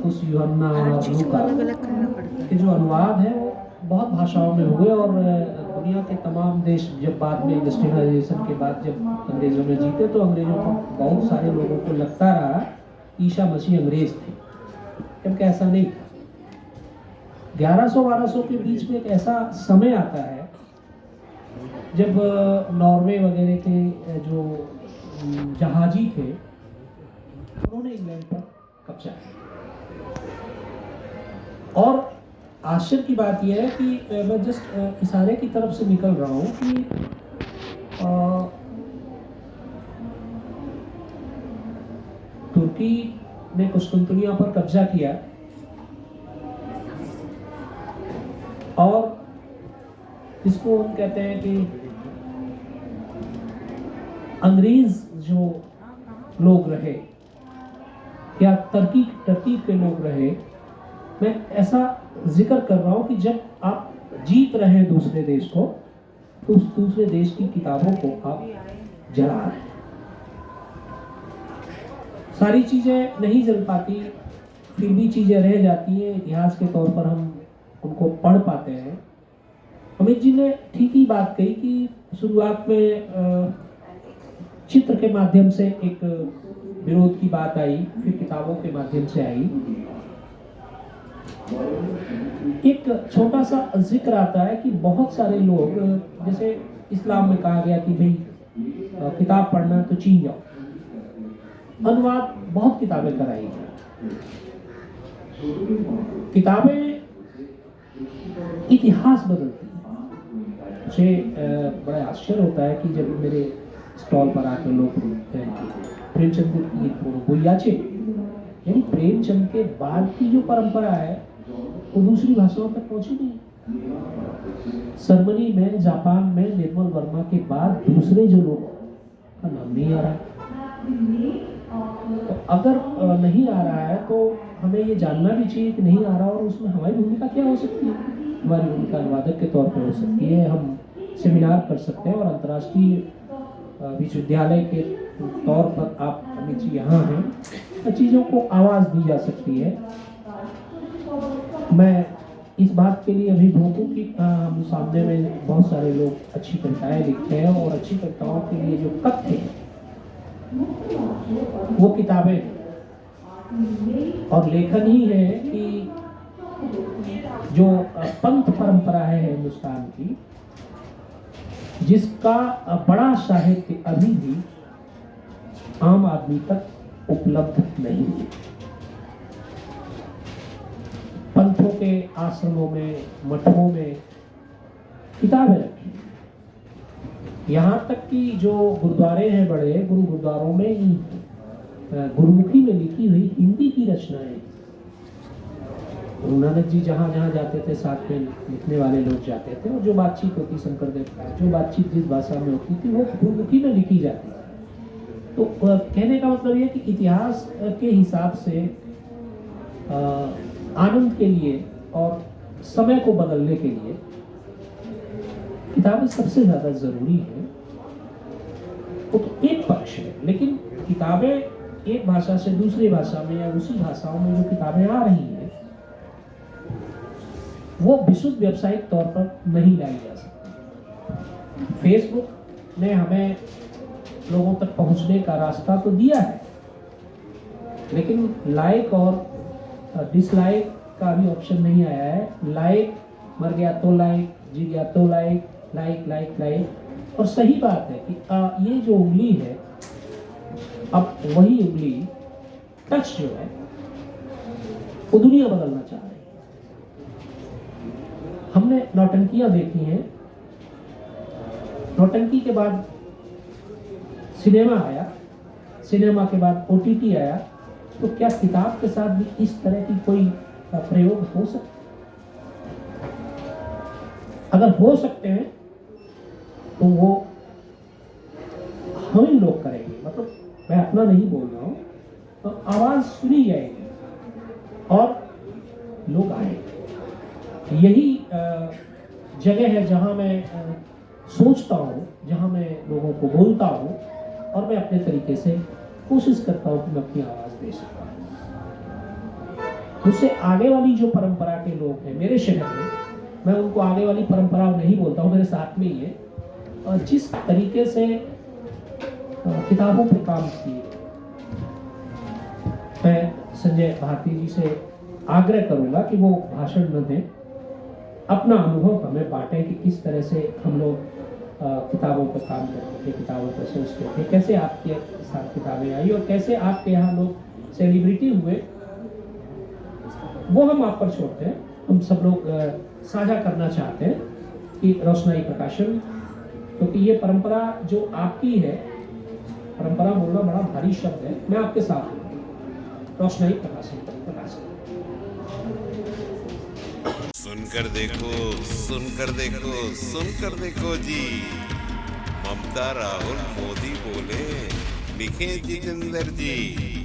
मरकुस, यूहन्ना और लूका अलग अलग करना पड़ता है। के जो अनुवाद हैं वो बहुत भाषाओं में हुए और दुनिया के तमाम देश जब बाद में इंडस्ट्रियलाइजेशन के बाद जब अंग्रेज़ों ने जीते तो अंग्रेज़ों को बहुत सारे लोगों को लगता रहा ईसा मसीह अंग्रेज थे, जबकि ऐसा नहीं था। 1100-1200 के बीच में एक ऐसा समय आता है जब नॉर्वे वगैरह के जो जहाजी थे उन्होंने इंग्लैंड पर कब्जा किया। और आश्चर्य की बात यह है कि मैं जस्ट इशारे की तरफ से निकल रहा हूँ कि तुर्की ने कुस्तुंतनिया पर कब्जा किया और इसको हम कहते हैं कि अंग्रेज जो लोग रहे या टर्की के लोग रहे, मैं ऐसा जिक्र कर रहा हूं कि जब आप जीत रहे हैं दूसरे देश को तो उस दूसरे देश की किताबों को आप जला रहे हैं। सारी चीजें नहीं जल पाती, फिर भी चीजें रह जाती हैं, इतिहास के तौर पर हम उनको पढ़ पाते हैं। अमित जी ने ठीक ही बात कही कि शुरुआत में चित्र के माध्यम से एक विरोध की बात आई, फिर किताबों के माध्यम से आई। एक छोटा सा जिक्र आता है कि बहुत सारे लोग, जैसे इस्लाम में कहा गया कि भाई किताब पढ़ना तो चीन जाओ, अनुवाद बहुत किताबें कराई गई। किताबें इतिहास बदलती हैं। मुझे बड़ा आश्चर्य होता है कि जब मेरे स्टॉल पर आकर लोग प्रेमचंद की बोयाचे यानी प्रेमचंद के बाद की जो परंपरा है वो दूसरी भाषाओं तक पहुंची नहीं। जर्मनी में, जापान में निर्मल वर्मा के बाद दूसरे जो लोग का नाम नहीं आ रहा है। तो अगर नहीं आ रहा है तो हमें ये जानना भी चाहिए कि नहीं आ रहा और उसमें हमारी भूमिका क्या हो सकती है। हमारी भूमिका अनुवादक के तौर पर हो सकती है, हम सेमिनार कर सकते हैं और अंतर्राष्ट्रीय विश्वविद्यालय के तौर पर आप अमित जी यहाँ हैं, चीज़ों को आवाज़ दी जा सकती है। मैं इस बात के लिए अभिभूत हूँ कि हम सामने में बहुत सारे लोग अच्छी कविताएं लिखते हैं और अच्छी कविताओं के लिए जो तथ्य है वो किताबें और लेखन ही है कि जो पंथ परंपरा है हिंदुस्तान की, जिसका बड़ा साहित्य अभी भी आम आदमी तक उपलब्ध नहीं है। पंथों के आश्रमों में, मठों में किताबें रखी, यहाँ तक कि जो गुरुद्वारे हैं बड़े गुरुद्वारों में गुरुमुखी में लिखी हुई हिंदी की रचनाएं, गुरु नानक जी जहाँ जहाँ जाते थे साथ में लिखने वाले लोग जाते थे और जो बातचीत होती शंकरदेव का, जो बातचीत जिस भाषा में होती थी वो गुरुमुखी में लिखी जाती थी। तो कहने का मतलब ये कि इतिहास के हिसाब से आनंद के लिए और समय को बदलने के लिए किताबें सबसे ज़्यादा ज़रूरी है। वो तो एक पक्ष है, लेकिन किताबें एक भाषा से दूसरी भाषा में या उसी भाषाओं में जो किताबें आ रही हैं वो विशुद्ध व्यावसायिक तौर पर नहीं लाई जा सकती। फेसबुक ने हमें लोगों तक पहुंचने का रास्ता तो दिया है, लेकिन लाइक और डिसलाइक का भी ऑप्शन नहीं आया है। लाइक मर गया तो लाइक, जी गया तो लाइक, लाइक लाइक लाइक। और सही बात है कि ये जो उंगली है, अब वही उंगली टच जो है वो दुनिया बदलना चाह रही है। हमने नौटंकियां देखी हैं, नौटंकी के बाद सिनेमा आया, सिनेमा के बाद OTT आया, तो क्या किताब के साथ भी इस तरह की कोई प्रयोग हो सकता? अगर हो सकते हैं तो वो हम ही लोग करेंगे, मतलब मैं अपना नहीं बोल रहा हूँ, तो आवाज सुनी जाएगी और लोग आएंगे। यही जगह है जहाँ मैं सोचता हूँ, जहाँ मैं लोगों को बोलता हूँ और मैं अपने तरीके से कोशिश करता हूँ कि मैं अपनी आवाज़ दे सकता हूँ। मुझसे आगे वाली जो परंपरा के लोग हैं मेरे शहर में, मैं उनको आगे वाली परंपरा नहीं बोलता हूँ, मेरे साथ में ही है, और जिस तरीके से किताबों पर काम किए, मैं संजय भारती जी से आग्रह करूंगा कि वो भाषण न दें, अपना अनुभव हमें बांटें कि किस तरह से हम लोग किताबों पर काम करते थे, किताबों पर सोचते थे, कैसे आपके साथ किताबें आई और कैसे आपके यहाँ लोग सेलिब्रिटी हुए, वो हम आप पर छोड़ते हैं। हम सब लोग साझा करना चाहते हैं कि रोशनाई प्रकाशन, क्योंकि ये परंपरा जो आपकी है, परंपरा बोलना बड़ा भारी शब्द है, मैं आपके साथ हूँ, रोशनाई प्रकाशन। सुनकर देखो, सुनकर देखो, सुनकर देखो जी, ममता राहुल मोदी बोले, लिखे जितेंद्र जी।